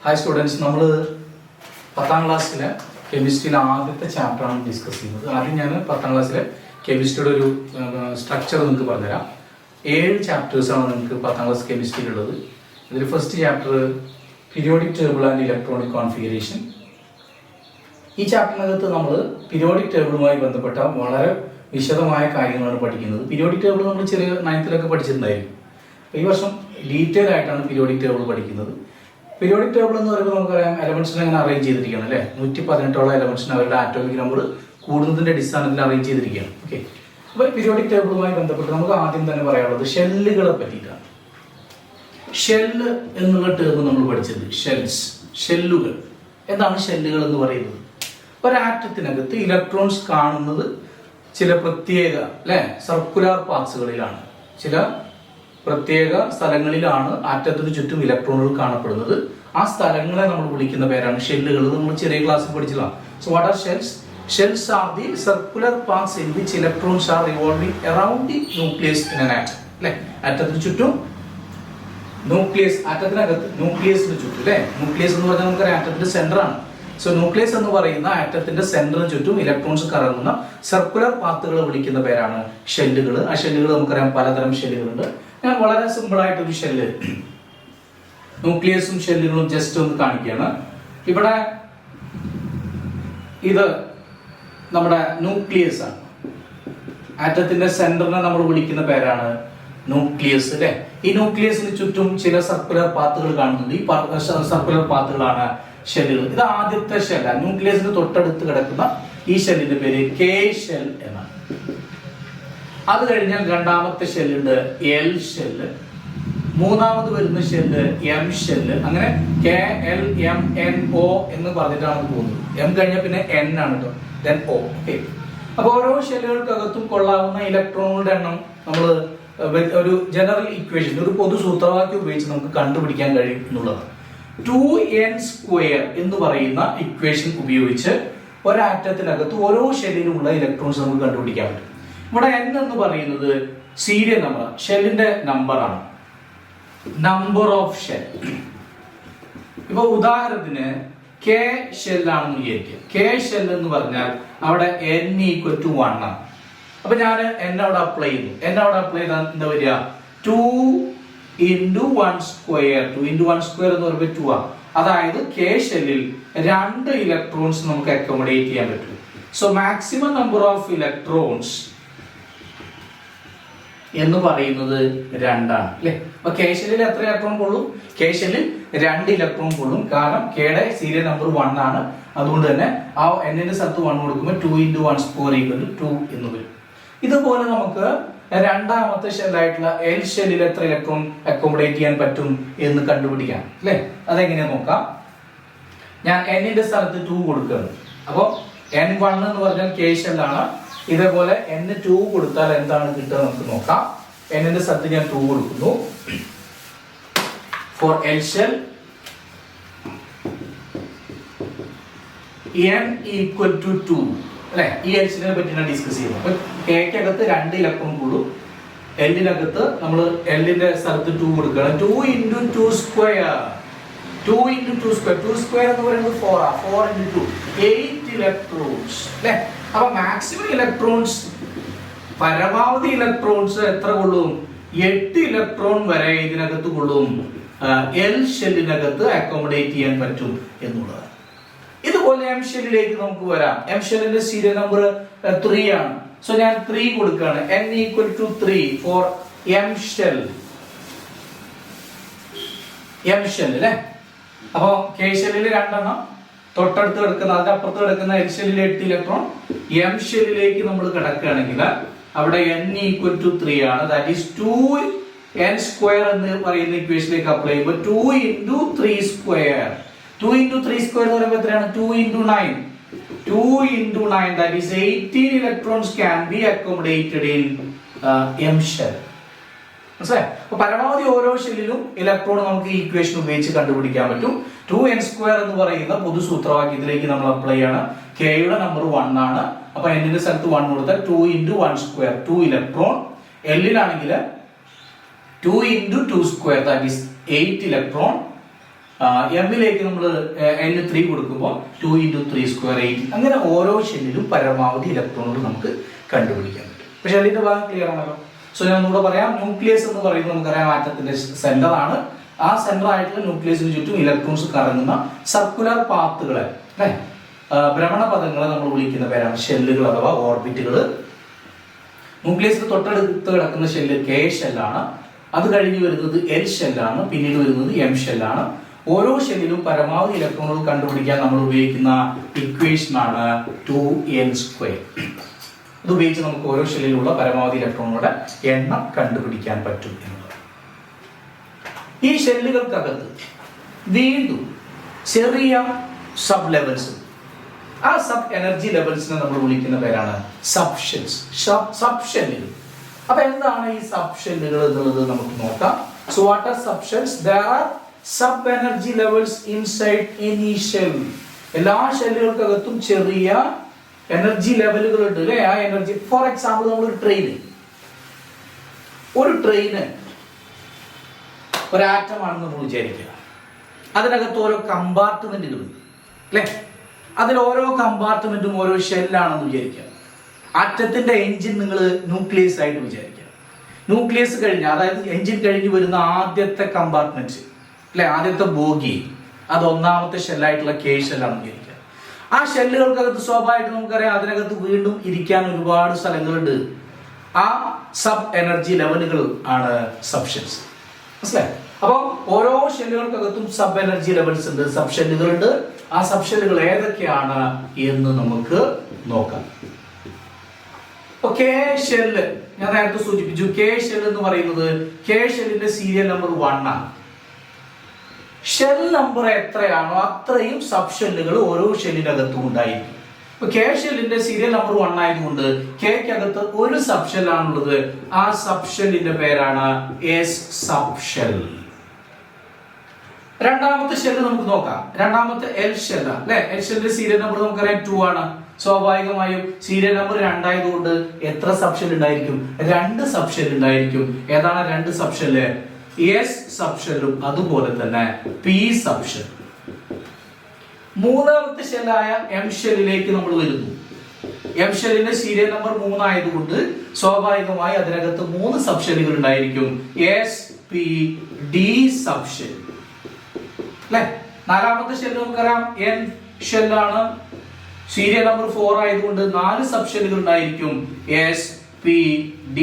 Hi students, നമ്മൾ 10ാം ക്ലാസ്സിലെ കെമിസ്ട്രിയിലെ ആദ്യത്തെ ചാപ്റ്ററാണ് ഡിസ്കസ് ചെയ്യുന്നത്. ആദ്യം ഞാൻ 10ാം ക്ലാസ്സിലെ കെമിസ്ട്രിയുടെ ഒരു സ്ട്രക്ചർ നിങ്ങൾക്ക് പറഞ്ഞുതരാം. 7 ചാപ്റ്റേഴ്സാണ് നിങ്ങൾക്ക് 10ാം ക്ലാസ് കെമിസ്ട്രിയിലുള്ളത്. ഇതിൽ first chapter periodic table and electronic configuration. ഈ ചാപ്റ്ററിനകത്ത് നമ്മൾ പീരിയോഡിക് ടേബിളുമായി ബന്ധപ്പെട്ട വളരെ വിശദമായ കാര്യങ്ങളാണ് പഠിക്കുന്നത്. പീരിയോഡിക് ടേബിൾ നമ്മൾ ചെറിയ 9th പഠിച്ചിട്ടുണ്ടായിരിക്കും. ഈ വർഷം ഡീറ്റെയിൽ ആയിട്ടാണ് പീരിയോഡിക് ടേബിൾ പഠിക്കുന്നത്. പീരിയോഡിക് ടേബിൾ എന്ന് പറയുമ്പോൾ നമുക്കറിയാം എലമെന്റ്സിനെ അങ്ങനെ അറേഞ്ച് ചെയ്തിരിക്കുകയാണ് അല്ലേ. 118 എലമെന്റ്സിന് അവരുടെ ആറ്റോമിക് നമ്പർ കൂടുന്നതിന്റെ അടിസ്ഥാനത്തിൽ അറേഞ്ച് ചെയ്തിരിക്കുകയാണ്. ഓക്കെ, അപ്പോൾ പീരിയോഡിക് ടേബിളുമായി ബന്ധപ്പെട്ട് നമുക്ക് ആദ്യം തന്നെ പറയാനുള്ളത് ഷെല്ലുകളെ പറ്റിയിട്ടാണ്. ഷെല്ല് എന്നുള്ള ടേം നമ്മൾ പഠിച്ചത് ഷെല്ലുകൾ. എന്താണ് ഷെല്ലുകൾ എന്ന് പറയുന്നത്? ഒരാറ്റത്തിനകത്ത് ഇലക്ട്രോൺസ് കാണുന്നത് ചില പ്രത്യേക സർക്കുലർ പാത്സുകളിലാണ്, ചില പ്രത്യേക സ്ഥലങ്ങളിലാണ് ആറ്റത്തിന് ചുറ്റും ഇലക്ട്രോണുകൾ കാണപ്പെടുന്നത്. ആ സ്ഥലങ്ങളെ നമ്മൾ വിളിക്കുന്ന പേരാണ് ഷെല്ലുകൾ. നമ്മൾ ചെറിയ ക്ലാസ്സിൽ പഠിച്ചതാണ്. So what are shells? Shells are the circular paths in which electrons are revolving around the nucleus in an atom. ആറ്റത്തിന് ചുറ്റും ന്യൂക്ലിയസ്, ആറ്റത്തിനകത്ത് ന്യൂക്ലിയസിന് ചുറ്റും ന്യൂക്ലിയസ് എന്ന് പറഞ്ഞാൽ നമുക്കറിയാം ആറ്റത്തിന്റെ സെന്റർ ആണ്. സോ ന്യൂക്ലിയസ് എന്ന് പറയുന്ന ആറ്റത്തിന്റെ സെന്ററിന് ചുറ്റും ഇലക്ട്രോൺസ് കറങ്ങുന്ന സർക്കുലർ പാത്തുകളെ വിളിക്കുന്ന പേരാണ് ഷെല്ലുകൾ. ആ ഷെല്ലുകൾ നമുക്കറിയാം പലതരം ഷെല്ലുകളുണ്ട്. ഞാൻ വളരെ സിമ്പിൾ ആയിട്ടൊരു ഷെല്ല്, ന്യൂക്ലിയസും ഷെല്ലുകളും ജസ്റ്റ് ഒന്ന് കാണിക്കുകയാണ്. ഇവിടെ ഇത് നമ്മുടെ ന്യൂക്ലിയസ് ആണ്. ആറ്റത്തിന്റെ സെന്ററിനെ നമ്മൾ വിളിക്കുന്ന പേരാണ് ന്യൂക്ലിയസ് അല്ലെ. ഈ ന്യൂക്ലിയസിന് ചുറ്റും ചില സർക്കുലർ പാത്തുകൾ കാണുന്നുണ്ട്. ഈ സർക്കുലർ പാത്തുകളാണ് ഷെല്ലുകൾ. ഇത് ആദ്യത്തെ ഷെല്ലാണ്. ന്യൂക്ലിയസിന് തൊട്ടടുത്ത് കിടക്കുന്ന ഈ ഷെല്ലിന്റെ പേര് കെ ഷെൽ എന്നാണ്. അത് കഴിഞ്ഞാൽ രണ്ടാമത്തെ ഷെല്ലുണ്ട് എൽ ഷെല്ല്, മൂന്നാമത് വരുന്ന ഷെല്ല് എം ഷെല്ല്. അങ്ങനെ KLMNO എന്ന് പറഞ്ഞിട്ടാണ് പോകുന്നത്. എം കഴിഞ്ഞാൽ പിന്നെ N ആണ് കേട്ടോ, then O. അപ്പൊ ഓരോ ഷെല്ലുകൾക്കകത്തും കൊള്ളാവുന്ന ഇലക്ട്രോണുകളുടെ എണ്ണം നമ്മൾ ഒരു ജനറൽ ഇക്വേഷൻ, ഒരു പൊതു സൂത്രവാക്യം ഉപയോഗിച്ച് നമുക്ക് കണ്ടുപിടിക്കാൻ കഴിയും എന്നുള്ളതാണ്. 2n² എന്ന് പറയുന്ന ഇക്വേഷൻ ഉപയോഗിച്ച് ഒരാറ്റത്തിനകത്ത് ഓരോ ഷെല്ലിലുമുള്ള ഇലക്ട്രോൺസ് നമുക്ക് കണ്ടുപിടിക്കാൻ പറ്റും. ഇവിടെ n എന്ന് പറയുന്നത് സീരിയൽ നമ്പർ, ഷെല്ലിന്റെ നമ്പർ ആണ്, നമ്പർ ഓഫ് ഷെൽ. ഇപ്പൊ ഉദാഹരണത്തിന് K ഷെല്ലാണെന്ന് വിചാരിക്കുക. K ഷെൽ എന്ന് പറഞ്ഞാൽ അവിടെ n = 1 ആണ്. അപ്പൊ ഞാൻ n അവിടെ അപ്ലൈ ചെയ്തു. n അവിടെ അപ്ലൈ ചെയ്താൽ എന്താ വരിക? 2 × 1² 2 × 1² എന്ന് പറയുമ്പോൾ 2 ആണ്. അതായത് K ഷെല്ലിൽ 2 ഇലക്ട്രോൺസ് നമുക്ക് അക്കോമഡേറ്റ് ചെയ്യാൻ പറ്റും. So maximum number of electrons എന്ന് പറയുന്നത് 2 ആണ് അല്ലെ. അപ്പൊ K ഷെല്ലിൽ എത്ര ഇലക്ട്രോൺ കൊള്ളും? K ഷെല്ലിൽ 2 ഇലക്ട്രോൺ കൊള്ളും. കാരണം Kയുടെ സീരിയൽ നമ്പർ 1 ആണ്. അതുകൊണ്ട് തന്നെ ആ n-ന്റെ സ്ഥലത്ത് 1 കൊടുക്കുമ്പോൾ 2 × 1² 2 എന്ന് വരും. ഇതുപോലെ നമുക്ക് രണ്ടാമത്തെ ഷെല്ലായിട്ടുള്ള എൽ ഷെല്ലിൽ എത്ര ഇലക്ട്രോൺ അക്കോമഡേറ്റ് ചെയ്യാൻ പറ്റും എന്ന് കണ്ടുപിടിക്കാം അല്ലെ. അതെങ്ങനെയാ നോക്കാം. ഞാൻ n-ന്റെ സ്ഥലത്ത് 2 കൊടുക്കുകയാണ്. അപ്പൊ N1 എന്ന് പറഞ്ഞാൽ K ഷെല്ലാണ്. ഇതേപോലെ N2 കൊടുത്താൽ എന്താണ് കിട്ടുക നമുക്ക് നോക്കാം. n-ന്റെ സ്ഥലത്ത് ഞാൻ 2 കൊടുക്കുന്നു. ഫോർ L ഷെൽ n = 2 അല്ലെ. ഈ L ഷെല്ലിനെ പറ്റിയാണ് ഡിസ്കസ് ചെയ്യുന്നത്. അപ്പൊ K'ക്കകത്ത് 2 ഇലക്ട്രോൺ കൂടും. L-നകത്ത് നമ്മൾ L-ന്റെ സ്ഥലത്ത് 2 കൊടുക്കുകയാണ്. 2 × 2² 2 × 2² 2² എന്ന് പറയുന്നത് 4 ആണ്. 4 × 2 8 ഇലക്ട്രോൺസ് അല്ലെ. അപ്പൊ മാക്സിമം ഇലക്ട്രോൺസ്, പരമാവധി ഇലക്ട്രോൺസ് എത്ര കൊള്ളും? 8 ഇലക്ട്രോൺ വരെ ഇതിനകത്ത് കൊള്ളും. എൽ ഷെല്ലിനകത്ത് അക്കോമഡേറ്റ് ചെയ്യാൻ പറ്റും എന്നുള്ളതാണ്. ഇതുപോലെ എം ഷെല്ലിലേക്ക് നമുക്ക് വരാം. എം ഷെല്ലിന്റെ സീരിയൽ നമ്പർ 3 ആണ്. സോ ഞാൻ 3 കൊടുക്കുകയാണ്. n = 3 for M shell. M shell അല്ലെ. അപ്പൊ K ഷെല്ലിൽ 2 എണ്ണം, തൊട്ടടുത്ത് കിടക്കുന്ന അതിന്റെ അപ്പുറത്ത് കിടക്കുന്ന എൽ ഷെല്ലിൽ 8 ഇലക്ട്രോൺ. എം ഷെല്ലിലേക്ക് നമ്മൾ കിടക്കുകയാണെങ്കിൽ അവിടെ n = 3 ആണ്. ദാറ്റ് ഈസ് 2n² എന്ന് പറയുന്ന ഇക്വേഷനിലേക്ക് അപ്ലൈ ചെയ്യുമ്പോൾ 2 × 3². 2 × 3² എന്ന് പറയുമ്പോൾ എത്രയാണ്? 2 × 9. 2 × 9 that is 18 electrons can be accommodated in M shell. മനസ്സിലായോ? അപ്പൊ പരമാവധി ഓരോ ഷെല്ലിലും ഇലക്ട്രോൺ നമുക്ക് ഈ ഇക്വേഷൻ ഉപയോഗിച്ച് കണ്ടുപിടിക്കാൻ പറ്റും. 2n² എന്ന് പറയുന്ന പൊതു സൂത്രവാക്യത്തിലേക്ക് നമ്മൾ അപ്ലൈ ചെയ്യണം. Kയുടെ നമ്പർ 1 ആണ്. അപ്പൊ n-ന്റെ സ്ഥലത്ത് 1 കൊടുത്താൽ 2 × 1² 2 ഇലക്ട്രോൺ. L-ലാണെങ്കിൽ 2 × 2² that is 8 ഇലക്ട്രോൺ. എമ്മിലേക്ക് നമ്മൾ N3 കൊടുക്കുമ്പോൾ 2 × 3² 8. അങ്ങനെ ഓരോ ഷെല്ലിലും പരമാവധി ഇലക്ട്രോണുകൾ നമുക്ക് കണ്ടുപിടിക്കാൻ പറ്റും. പക്ഷെ ഷെല്ലിന്റെ ഭാഗം ക്ലിയർ ആണല്ലോ. സോ ഞാൻ ഒന്നുകൂടെ പറയാം, ന്യൂക്ലിയസ് എന്ന് പറയുന്നത് നമുക്കറിയാം ആറ്റത്തിന്റെ സെന്റർ ആണ്. ആ സെന്റർ ആയിട്ടുള്ള ന്യൂക്ലിയസിന് ചുറ്റും ഇലക്ട്രോൺസ് കറങ്ങുന്ന സർക്കുലർ പാത്തുകളെ അല്ലെ ഭ്രമണപഥങ്ങളെ നമ്മൾ വിളിക്കുന്ന പേരാണ് ഷെല്ലുകൾ അഥവാ ഓർബിറ്റുകൾ. ന്യൂക്ലിയസിന് തൊട്ടടുത്ത് കിടക്കുന്ന ഷെല്ല് K ഷെല്ലാണ്. അത് കഴിഞ്ഞ് വരുന്നത് L ഷെല്ലാണ്. പിന്നീട് വരുന്നത് M ഷെല്ലാണ്. ഓരോ ഷെല്ലിലും പരമാവധി ഇലക്ട്രോണുകൾ കണ്ടുപിടിക്കാൻ നമ്മൾ ഉപയോഗിക്കുന്ന ഇക്വേഷൻ ആണ് 2n². ഇത് ഉപയോഗിച്ച് നമുക്ക് ഓരോ ഷെല്ലിലുള്ള പരമാവധി ഇലക്ട്രോണുകളുടെ എണ്ണം കണ്ടുപിടിക്കാൻ പറ്റും എന്നുള്ളത്. ഈ ഷെല്ലുകൾക്കകത്ത് വീണ്ടും ചെറിയ സബ് ലെവൽസ്, ആ സബ് എനർജി ലെവൽസിനെ നമ്മൾ വിളിക്കുന്ന പേരാണ് സബ് ഷെൽസ്, സബ് ഷെല്ലുകൾ. അപ്പൊ എന്താണ് ഈ സബ് ഷെല്ലുകൾ എന്നുള്ളത് നമുക്ക് നോക്കാം. So what R sub shells? there are sub energy levels inside any shell. എല്ലാ ഷെല്ലുകൾക്കകത്തും ചെറിയ എനർജി ലെവലുകൾ ഉണ്ട് അല്ലേ? ആ എനർജി, ഫോർ എക്സാമ്പിൾ നമ്മൾ ഒരു ട്രെയിന് ഒരു ആറ്റം ആണെന്ന് നമ്മൾ വിചാരിക്കുക. അതിനകത്ത് ഓരോ കമ്പാർട്ട്മെന്റുകൾ ഉണ്ട് അല്ലെ? അതിൽ ഓരോ കമ്പാർട്ട്മെന്റും ഓരോ ഷെല്ലാണെന്ന് വിചാരിക്കുക. ആറ്റത്തിന്റെ എഞ്ചിൻ നിങ്ങൾ ന്യൂക്ലിയസ് ആയിട്ട് വിചാരിക്കുക. ന്യൂക്ലിയസ് കഴിഞ്ഞ്, അതായത് എഞ്ചിൻ കഴിഞ്ഞ് വരുന്ന ആദ്യത്തെ കമ്പാർട്ട്മെന്റ് അല്ലെ, ആദ്യത്തെ ബോഗി, അത് ഒന്നാമത്തെ ഷെല്ലായിട്ടുള്ള K ഷെല്ലാണെന്ന് വിചാരിക്കുക. ആ ഷെല്ലുകൾക്കകത്ത് സ്വാഭാവികമായിട്ട് നമുക്കറിയാം അതിനകത്ത് വീണ്ടും ഇരിക്കാൻ ഒരുപാട് സ്ഥലങ്ങളുണ്ട്. ആ സബ് എനർജി ലെവലുകൾ ആണ് സബ് ഷെൽസ്. മനസ്സിലായി? അപ്പോൾ ഓരോ ഷെല്ലുകൾക്കകത്തും സബ് എനർജി ലെവൽസ് ഉണ്ട്, സബ് ഷെല്ലുകൾ ഉണ്ട്. ആ സബ് ഷെല്ലുകൾ ഏതൊക്കെയാണ് എന്ന് നമുക്ക് നോക്കാം. K ഷെല്ല് ഞാൻ നേരത്തെ സൂചിപ്പിച്ചു. K ഷെൽ എന്ന് പറയുന്നത് K ഷെല്ലിന്റെ സീരിയൽ നമ്പർ 1 ആണ്. ഷെൽ നമ്പർ എത്രയാണോ അത്രയും സബ് ഷെല്ലുകൾ ഓരോ ഷെല്ലിനകത്തും ഉണ്ടായിരിക്കും. K ഷെല്ലിന്റെ സീരിയൽ നമ്പർ 1 ആയതുകൊണ്ട് K'ക്കകത്ത് ഒരു സബ് ഷെൽ ആണുള്ളത്. ആ സബ് ഷെല്ലിന്റെ പേരാണ് S സബ് ഷെൽ. രണ്ടാമത്തെ ഷെല്ല് നമുക്ക് നോക്കാം. രണ്ടാമത്തെ L ഷെൽ അല്ലെ? L ഷെല്ലിന്റെ സീരിയൽ നമ്പർ നമുക്കറിയാം 2 ആണ്. സ്വാഭാവികമായും സീരിയൽ നമ്പർ 2 ആയതുകൊണ്ട് എത്ര സബ് ഷെൽ ഉണ്ടായിരിക്കും? 2 സബ് ഷെൽ ഉണ്ടായിരിക്കും. ഏതാണ് 2 സബ് ഷെല്ല്? S സബ് ഷെല്ലും അതുപോലെ തന്നെ P സബ് ഷെൽ. മൂന്നാമത്തെ ഷെല്ലായ M ഷെല്ലിലേക്ക് നമ്മൾ വരുന്നു. M ഷെല്ലിന്റെ സീരിയൽ നമ്പർ 3 ആയതുകൊണ്ട് സ്വാഭാവികമായി അതിനകത്ത് 3 സബ് ഷെല്ലുകൾ ഉണ്ടായിരിക്കും. S P D sub shell അല്ലെ? നാലാമത്തെ ഷെല്ല് നമുക്കറിയാം N ഷെല്ലാണ്. സീരിയൽ നമ്പർ 4 ആയതുകൊണ്ട് 4 സബ് ഷെല്ലുകൾ ഉണ്ടായിരിക്കും. S P D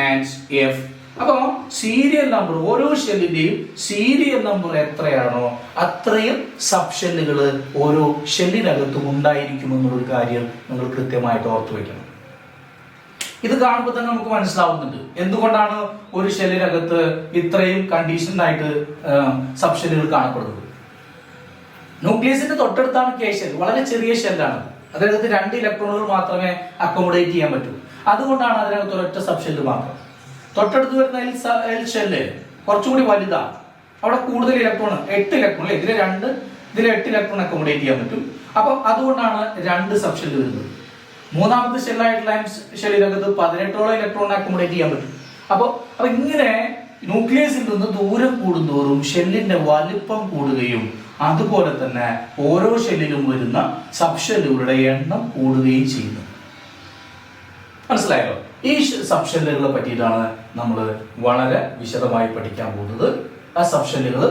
and F. അപ്പോൾ സീരിയൽ നമ്പർ, ഓരോ ഷെല്ലിന്റെയും സീരിയൽ നമ്പർ എത്രയാണോ അത്രയും സബ് ഷെല്ലുകൾ ഓരോ ഷെല്ലിനകത്തും ഉണ്ടായിരിക്കും എന്നൊരു കാര്യം നിങ്ങൾ കൃത്യമായിട്ട് ഓർത്തു വെക്കണം. ഇത് കാണുമ്പോൾ തന്നെ നമുക്ക് മനസ്സിലാവുന്നുണ്ട് എന്തുകൊണ്ടാണ് ഒരു ഷെല്ലിനകത്ത് ഇത്രയും കണ്ടീഷൻഡ് ആയിട്ട് സബ് ഷെല്ലുകൾ കാണപ്പെടുന്നത്. ന്യൂക്ലിയസിന്റെ തൊട്ടടുത്താണ് K ഷെൽ, വളരെ ചെറിയ ഷെല്ലാണ്. അതിനകത്ത് 2 ഇലക്ട്രോണുകൾ മാത്രമേ അക്കോമഡേറ്റ് ചെയ്യാൻ പറ്റൂ. അതുകൊണ്ടാണ് അതിനകത്ത് ഒരൊറ്റ സബ് ഷെല്ല് മാത്രം. തൊട്ടടുത്ത് വരുന്ന L ഷെല്ല് കുറച്ചുകൂടി വലുതാണ്. അവിടെ കൂടുതൽ ഇലക്ട്രോൺ, 8 ഇലക്ട്രോൺ അല്ലെ? ഇതിൽ 8 ഇലക്ട്രോൺ അക്കോമഡേറ്റ് ചെയ്യാൻ പറ്റും. അപ്പം അതുകൊണ്ടാണ് 2 സബ് ഷെല്ല് വരുന്നത്. മൂന്നാമത്തെ ഷെല്ലായിട്ടുള്ള ഷെല്ലിനകത്ത് 18ഓളം ഇലക്ട്രോൺ അക്കോമഡേറ്റ് ചെയ്യാൻ പറ്റും. അപ്പൊ ഇങ്ങനെ ന്യൂക്ലിയസിൽ നിന്ന് ദൂരം കൂടുന്തോറും ഷെല്ലിന്റെ വലിപ്പം കൂടുകയും അതുപോലെ തന്നെ ഓരോ ഷെല്ലിലും വരുന്ന സബ് ഷെല്ലുകളുടെ എണ്ണം കൂടുകയും ചെയ്യുന്നു. മനസ്സിലായോ? ഈ സബ് ഷെല്ലുകളെ പറ്റിയിട്ടാണ് നമ്മൾ വളരെ വിശദമായി പഠിക്കാൻ പോകുന്നത്. ആ സബ് ഷെല്ലുകൾ,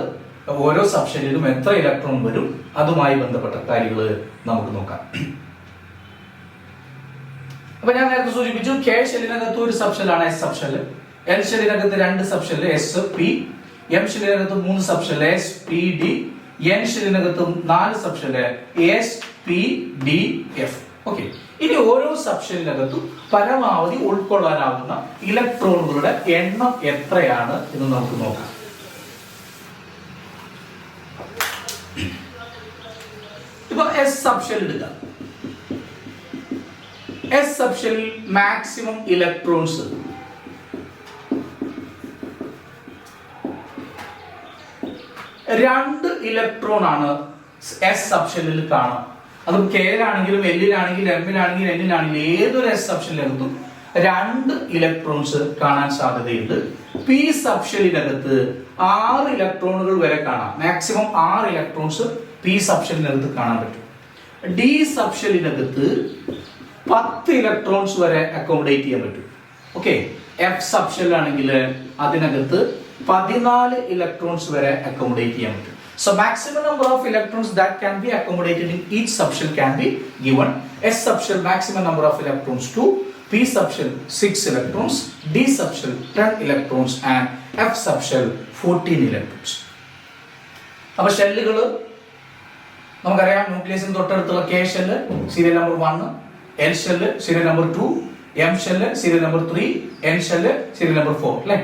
ഓരോ സബ് ഷെല്ലിലും എത്ര ഇലക്ട്രോൺ വരും, അതുമായി ബന്ധപ്പെട്ട കാര്യങ്ങൾ നമുക്ക് നോക്കാം. അപ്പൊ ഞാൻ നേരത്തെ സൂചിപ്പിച്ചു K ഷെല്ലിനകത്ത് ഒരു സബ് ഷെല്ലാണ് S സബ് ഷെല്ല്. L ഷെല്ലിനകത്ത് 2 sub shell S P. M ഷെല്ലിനകത്ത് 3 sub shell S P D. N ഷെല്ലിനകത്ത് 4 sub shell S P D F. Okay, ഇനി ഓരോ സബ് ഷെല്ലിനകത്തും പരമാവധി ഉൾക്കൊള്ളാനാവുന്ന ഇലക്ട്രോണുകളുടെ എണ്ണം എത്രയാണ് എന്ന് നമുക്ക് നോക്കാം. ഇപ്പൊ S സബ് ഷെൽ എടുക്കാം. S സബ് ഷെല്ലിൽ മാക്സിമം ഇലക്ട്രോൺസ് 2 ഇലക്ട്രോൺ ആണ് S സബ് ഷെല്ലിൽ കാണാം. അത് K ലാണെങ്കിലും L ലാണെങ്കിലും M ലാണെങ്കിലും N ലാണെങ്കിലും ഏതൊരു S സബ് ഷെല്ലിനകത്തും 2 ഇലക്ട്രോൺസ് കാണാൻ സാധ്യതയുണ്ട്. പി സബ്ഷെല്ലിനകത്ത് 6 ഇലക്ട്രോണുകൾ വരെ കാണാം. മാക്സിമം 6 ഇലക്ട്രോൺസ് പി സബ്ഷെല്ലിനകത്ത് കാണാൻ പറ്റും. ഡി സബ്ഷെല്ലിനകത്ത് 10 ഇലക്ട്രോൺസ് വരെ അക്കോമഡേറ്റ് ചെയ്യാൻ പറ്റും. ഓക്കെ, എഫ് സബ്ഷെൽ ആണെങ്കിൽ അതിനകത്ത് 14 ഇലക്ട്രോൺസ് വരെ അക്കോമഡേറ്റ് ചെയ്യാൻ പറ്റും. So maximum number of electrons that can be accommodated in each subshell can be given. S subshell maximum number of electrons 2, P subshell 6 electrons, D subshell 10 electrons and F subshell 14 electrons. അപ്പോൾ ഷെല്ലുകൾ നമുക്കറിയാം. ന്യൂക്ലിയസിന് തൊട്ടടുത്തുള്ള K shell serial number 1, L shell serial number 2, M shell serial number 3, N shell serial number 4 അല്ലേ.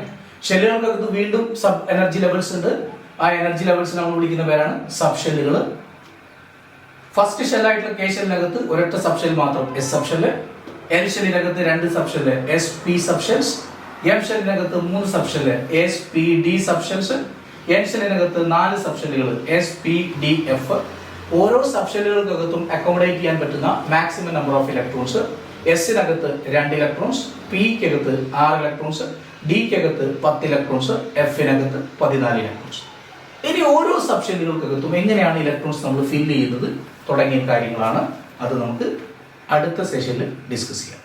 ഷെല്ലുകൾക്കകത്ത് വീണ്ടും sub energy levels ഉണ്ട്. ആ energy levels നമ്മൾ വിളിക്കുന്ന പേരാണ് സബ് ഷെല്ലുകൾ. ഫസ്റ്റ് ഷെല്ലായിട്ടുള്ള കെ ഷെല്ലിനകത്ത് ഒരൊറ്റ സബ് ഷെൽ മാത്രം, എസ് സബ് ഷെല്ല്. എൽ ഷെല്ലിനകത്ത് 2 sub shell, S P sub shells. M ഷെല്ലിനകത്ത് 3 sub shell, S P D sub shells. N ഷെല്ലിനകത്ത് 4 സബ് ഷെല്ലുകൾ, എസ് പി ഡി എഫ്. ഓരോ സബ് ഷെല്ലുകൾക്കകത്തും അക്കോമഡേറ്റ് ചെയ്യാൻ പറ്റുന്ന മാക്സിമം നമ്പർ ഓഫ് ഇലക്ട്രോൺസ് എസിനകത്ത് 2 ഇലക്ട്രോൺസ്, പിക്കകത്ത് 6 ഇലക്ട്രോൺസ്, ഡിക്കകത്ത് 10 ഇലക്ട്രോൺസ്, എഫിനകത്ത് 14 ഇലക്ട്രോൺസ്. ഇനി ഓരോ സബ്ഷെല്ലുകൾക്കകത്തും എങ്ങനെയാണ് ഇലക്ട്രോൺസ് നമ്മൾ ഫില്ല് ചെയ്യുന്നത് തുടങ്ങിയ കാര്യങ്ങളാണ്. അത് നമുക്ക് അടുത്ത സെഷനിൽ ഡിസ്കസ് ചെയ്യാം.